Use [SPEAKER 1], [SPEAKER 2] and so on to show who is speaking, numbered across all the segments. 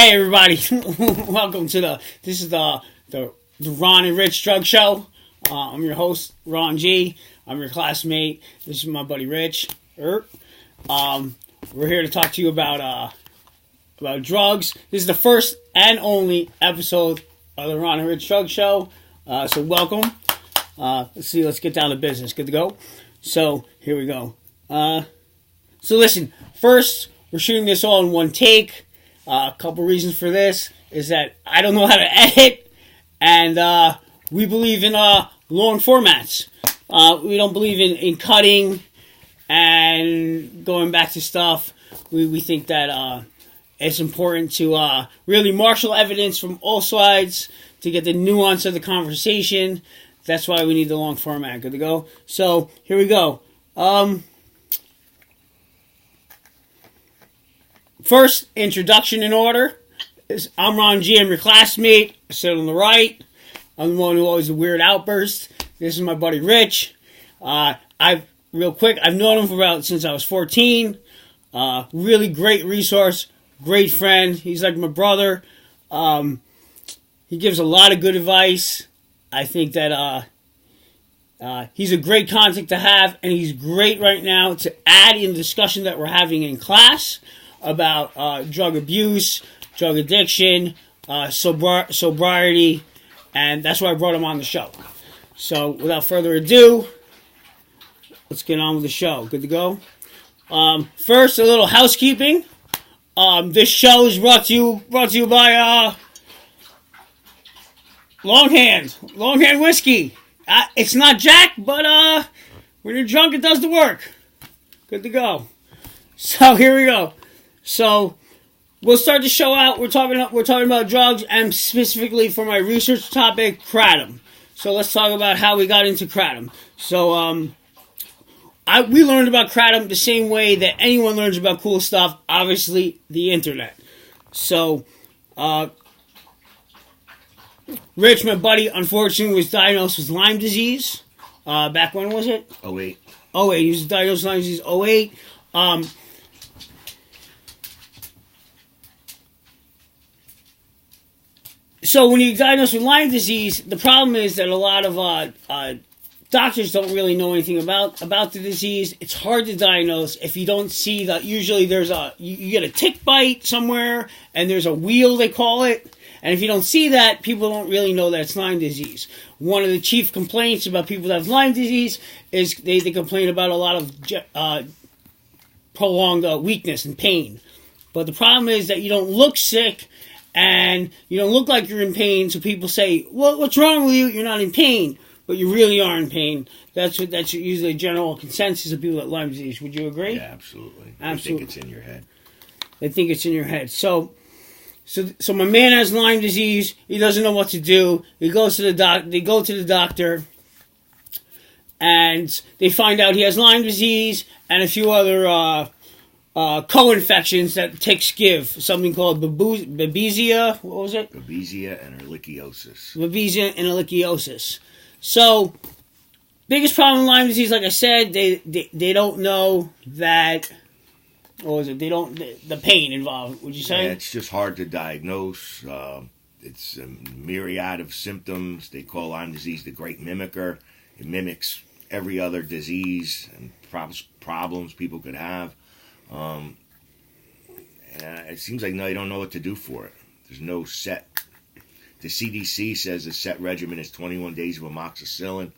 [SPEAKER 1] Hey everybody, welcome to the Ron and Rich Drug Show. I'm your host, Ron G. I'm your classmate. This is my buddy Rich. We're here to talk to you about drugs. This is the first and only episode of the Ron and Rich Drug Show. So welcome. Let's get down to business. Good to go? So here we go. So listen, first we're shooting this all in one take. A couple reasons for this is that I don't know how to edit, and we believe in long formats. We don't believe in cutting and going back to stuff. We think that it's important to really marshal evidence from all sides to get the nuance of the conversation. That's why we need the long format. Good to go? So, here we go. First, introduction in order. I'm Ron G. I'm your classmate. I sit on the right. I'm the one who always the weird outburst. This is my buddy Rich. I've known him since I was 14. Really great resource, great friend. He's like my brother. He gives a lot of good advice. I think that he's a great contact to have, and he's great right now to add in the discussion that we're having in class about drug abuse, drug addiction, sobriety, and that's why I brought him on the show. So, without further ado, let's get on with the show. Good to go? First, a little housekeeping. This show is brought to you by Longhand Whiskey. It's not Jack, but when you're drunk, it does the work. Good to go. So here we go. So we'll start the show out. We're talking about drugs, and specifically for my research topic, kratom. So let's talk about how we got into kratom. So we learned about kratom the same way that anyone learns about cool stuff. Obviously, the internet. So Rich, my buddy, unfortunately was diagnosed with Lyme disease. Back when was it?
[SPEAKER 2] 08.
[SPEAKER 1] 08. He was diagnosed with Lyme disease 08. So when you're diagnosed with Lyme disease, the problem is that a lot of doctors don't really know anything about the disease. It's hard to diagnose if you don't see that. Usually there's you get a tick bite somewhere, and there's a wheal, they call it. And if you don't see that, people don't really know that it's Lyme disease. One of the chief complaints about people that have Lyme disease is they complain about a lot of prolonged weakness and pain. But the problem is that you don't look sick, and you don't look like you're in pain, so people say, well, what's wrong with you? You're not in pain. But you really are in pain. That's usually a general consensus of people with Lyme disease. Would you agree?
[SPEAKER 2] Yeah, absolutely.
[SPEAKER 1] Absolutely.
[SPEAKER 2] I think it's in your head.
[SPEAKER 1] They think it's in your head. So my man has Lyme disease. He doesn't know what to do. He goes to the doc. They go to the doctor, and they find out he has Lyme disease and a few other co-infections that ticks give. Something called Babesia. What was it?
[SPEAKER 2] Babesia and ehrlichiosis.
[SPEAKER 1] Babesia and ehrlichiosis. So, biggest problem with Lyme disease, like I said, they don't know that. What was it? They don't the pain involved. Would you say?
[SPEAKER 2] Yeah, it's just hard to diagnose. It's a myriad of symptoms. They call Lyme disease the great mimicker. It mimics every other disease and problems people could have. It seems like they don't know what to do for it. There's no set. The CDC says the set regimen is 21 days of amoxicillin,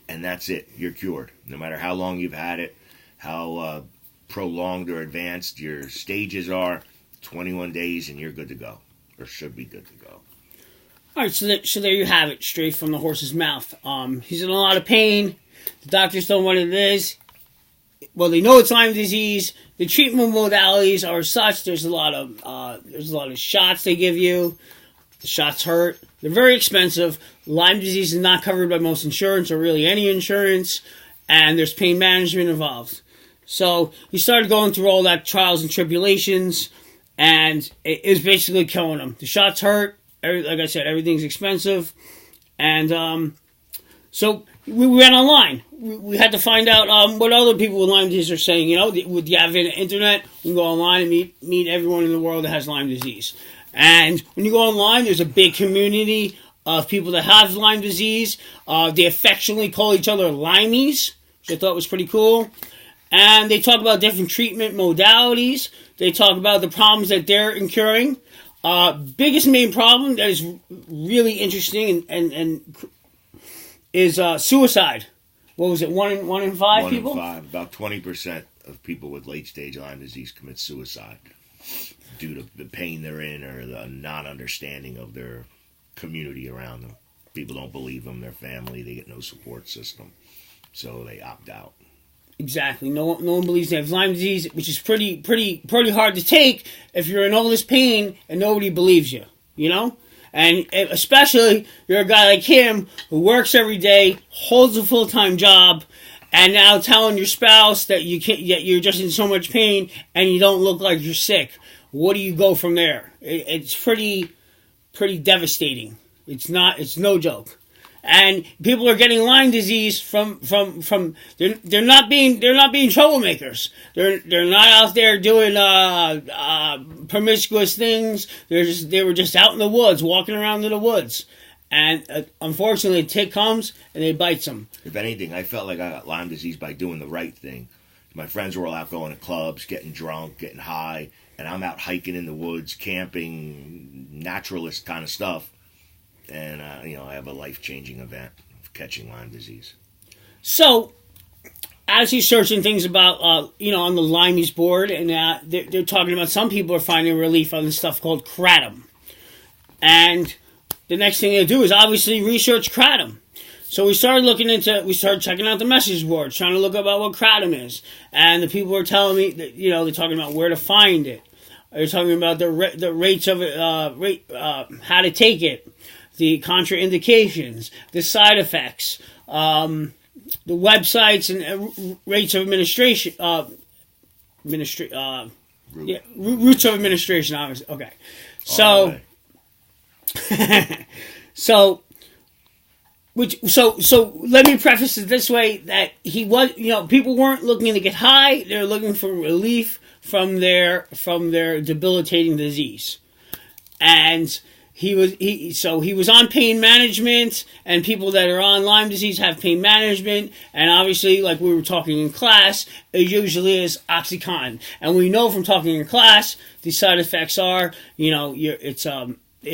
[SPEAKER 2] and that's it. You're cured. No matter how long you've had it, how prolonged or advanced your stages are, 21 days and you're good to go, or should be good to go.
[SPEAKER 1] All right, so there you have it, straight from the horse's mouth. He's in a lot of pain. The doctors don't know what it is. Well, they know it's Lyme disease. The treatment modalities are such. There's a lot of shots they give you. The shots hurt. They're very expensive. Lyme disease is not covered by most insurance or really any insurance, and there's pain management involved. So he started going through all that trials and tribulations, and it was basically killing him. The shots hurt. Like I said, everything's expensive, and so we went online. We had to find out what other people with Lyme disease are saying. You know, with the advent of the internet, we can go online and meet everyone in the world that has Lyme disease. And when you go online, there's a big community of people that have Lyme disease. They affectionately call each other Limeys, which I thought was pretty cool. And they talk about different treatment modalities. They talk about the problems that they're incurring. Biggest main problem that is really interesting and is suicide. What was it? One in five people?
[SPEAKER 2] 1 in 5. About 20% of people with late-stage Lyme disease commit suicide due to the pain they're in or the non-understanding of their community around them. People don't believe them, their family, they get no support system, so they opt out.
[SPEAKER 1] Exactly. No one believes they have Lyme disease, which is pretty hard to take if you're in all this pain and nobody believes you. You know, and especially you're a guy like him who works every day, holds a full-time job, and now telling your spouse that you can't, yet you're just in so much pain and you don't look like you're sick. What do you go from there? It's pretty devastating. It's no joke. And people are getting Lyme disease from they're not being troublemakers. They're not out there doing promiscuous things. They were just out in the woods, walking around in the woods. And unfortunately, a tick comes and it bites them.
[SPEAKER 2] If anything, I felt like I got Lyme disease by doing the right thing. My friends were all out going to clubs, getting drunk, getting high, and I'm out hiking in the woods, camping, naturalist kind of stuff. And, I have a life-changing event of catching Lyme disease.
[SPEAKER 1] So, as he's searching things about, on the Limeys board, and they're talking about some people are finding relief on this stuff called kratom. And the next thing they do is obviously research kratom. So we started checking out the message boards, trying to look about what kratom is. And the people were telling me that, they're talking about where to find it. They're talking about the rates of it, how to take it, the contraindications, the side effects, the websites and rates of administration, routes of administration. Obviously, okay. So, so let me preface it this way: that he was, people weren't looking to get high; they were looking for relief from their debilitating disease, and he was on pain management, and people that are on Lyme disease have pain management, and obviously, like we were talking in class, it usually is OxyContin, and we know from talking in class, the side effects are, it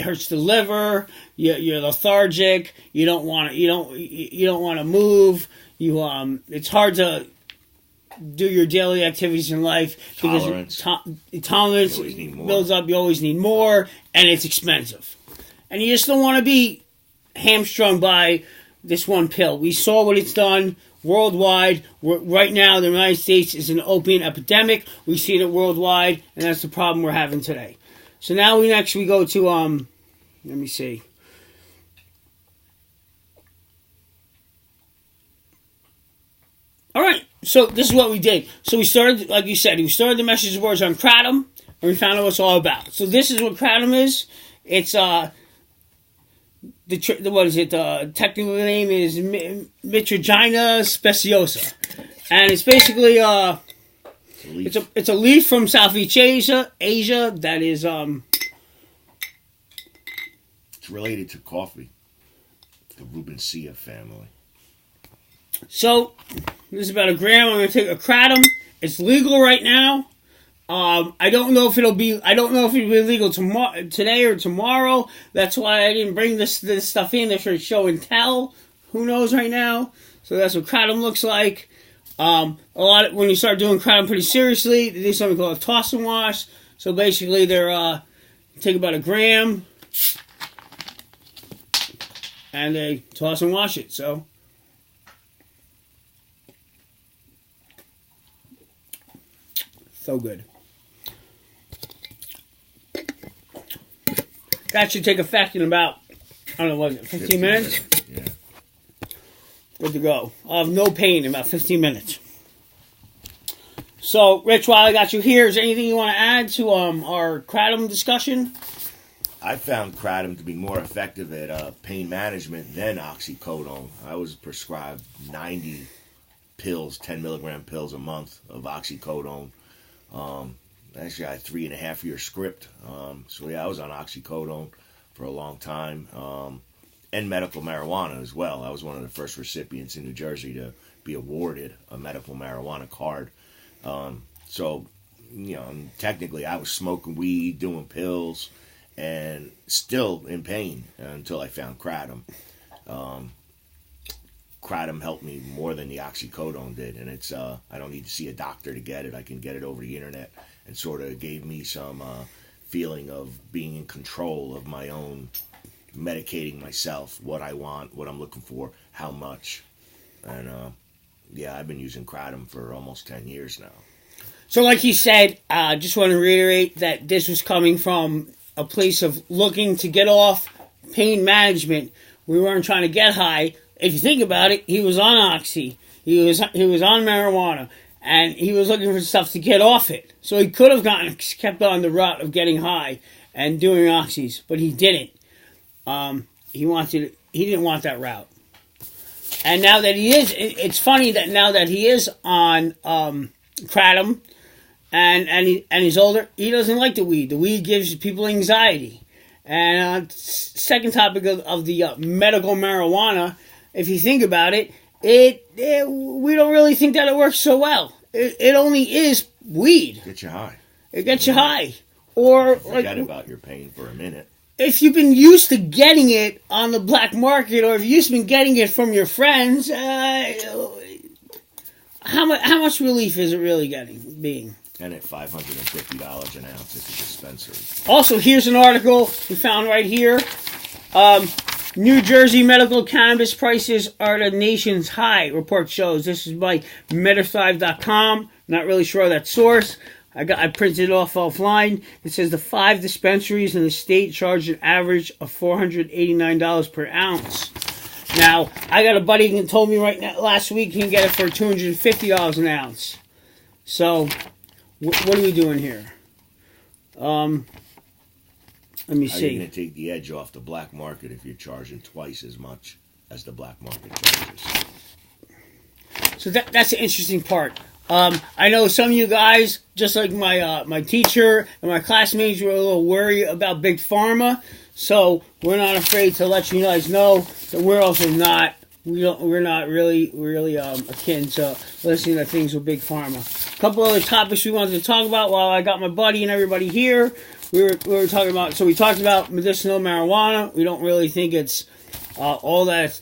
[SPEAKER 1] hurts the liver, you're lethargic, you don't want to move, it's hard to do your daily activities in life because tolerance builds up. You always need more, and it's expensive, and you just don't want to be hamstrung by this one pill. We saw what it's done worldwide. Right now, the United States is an opium epidemic. We see it worldwide, and that's the problem we're having today. So now we go to let me see. All right, so this is what we did. So we started, like you said, the message boards on kratom, and we found out what it's all about. So this is what kratom is. It's the technical name is Mitragyna speciosa, and it's basically it's a leaf from Southeast Asia that is
[SPEAKER 2] it's related to coffee, the Rubiaceae family.
[SPEAKER 1] So, this is about a gram. I'm going to take a kratom. It's legal right now. I don't know if it'll be legal today or tomorrow. That's why I didn't bring this stuff in. They're for show and tell. Who knows right now? So that's what kratom looks like. When you start doing kratom pretty seriously, they do something called a toss and wash. So basically, they're take about a gram and they toss and wash it. So. So good. That should take effect in about, 15 minutes?
[SPEAKER 2] Yeah.
[SPEAKER 1] Good to go. I'll have no pain in about 15 minutes. So, Rich, while I got you here, is there anything you want to add to our kratom discussion?
[SPEAKER 2] I found kratom to be more effective at pain management than oxycodone. I was prescribed 90 pills, 10 milligram pills a month of oxycodone. actually I had 3.5-year script. So yeah, I was on oxycodone for a long time, and medical marijuana as well. I was one of the first recipients in New Jersey to be awarded a medical marijuana card. So, technically I was smoking weed, doing pills, and still in pain until I found kratom. Kratom helped me more than the oxycodone did, and it's I don't need to see a doctor to get it. I can get it over the internet, and sort of gave me some feeling of being in control of my own medicating myself, what I want, what I'm looking for, how much. And yeah, I've been using kratom for almost 10 years now.
[SPEAKER 1] So like you said, just want to reiterate that this was coming from a place of looking to get off pain management. We weren't trying to get high. If you think about it, he was on oxy, he was on marijuana, and he was looking for stuff to get off it. So he could have kept on the route of getting high and doing oxys, but he didn't. He didn't want that route. And now that he is, it's funny that now that he is on kratom and he's older, he doesn't like the weed. The weed gives people anxiety. And second topic of the medical marijuana, if you think about it, we don't really think that it works so well. It only is weed.
[SPEAKER 2] Get you high.
[SPEAKER 1] It gets you high. Or
[SPEAKER 2] forget about your pain for a minute.
[SPEAKER 1] If you've been used to getting it on the black market, or if you've been getting it from your friends, how much relief is it really being?
[SPEAKER 2] And at $550 an ounce at the dispensary.
[SPEAKER 1] Also, here's an article we found right here. New Jersey medical cannabis prices are the nation's high, report shows. This is by MetaThrive.com. Not really sure that source. I printed it off offline. It says the 5 dispensaries in the state charge an average of $489 per ounce. Now, I got a buddy who told me right now, last week he can get it for $250 an ounce. So, what are we doing here? Let me see.
[SPEAKER 2] How are you going to take the edge off the black market if you're charging twice as much as the black market charges?
[SPEAKER 1] So that's the interesting part. I know some of you guys, just like my teacher and my classmates, were a little worried about Big Pharma. So we're not afraid to let you guys know that we're also not. We're not really akin to listening to things with Big Pharma. A couple other topics we wanted to talk about while I got my buddy and everybody here. We were talking about. So we talked about medicinal marijuana. We don't really think it's all that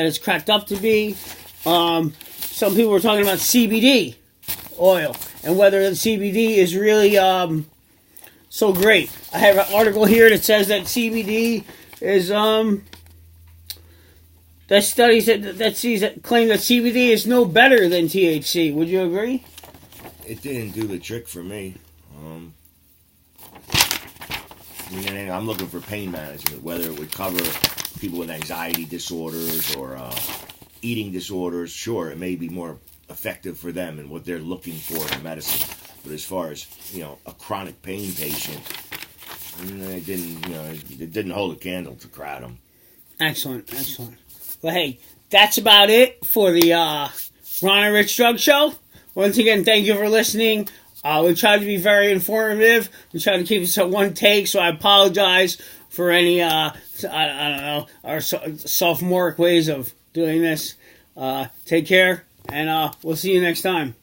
[SPEAKER 1] it's cracked up to be. Some people were talking about CBD oil and whether the CBD is really so great. I have an article here that says that CBD is that studies that claim that CBD is no better than THC. Would you agree?
[SPEAKER 2] It didn't do the trick for me. I'm looking for pain management, whether it would cover people with anxiety disorders or eating disorders. Sure, it may be more effective for them and what they're looking for in medicine. But as far as a chronic pain patient, it didn't hold a candle to kratom.
[SPEAKER 1] Excellent. Well, hey, that's about it for the Ron and Rich Drug Show. Once again, thank you for listening. We tried to be very informative. We tried to keep this at one take, so I apologize for any, I don't know, our sophomoric ways of doing this. Take care, and we'll see you next time.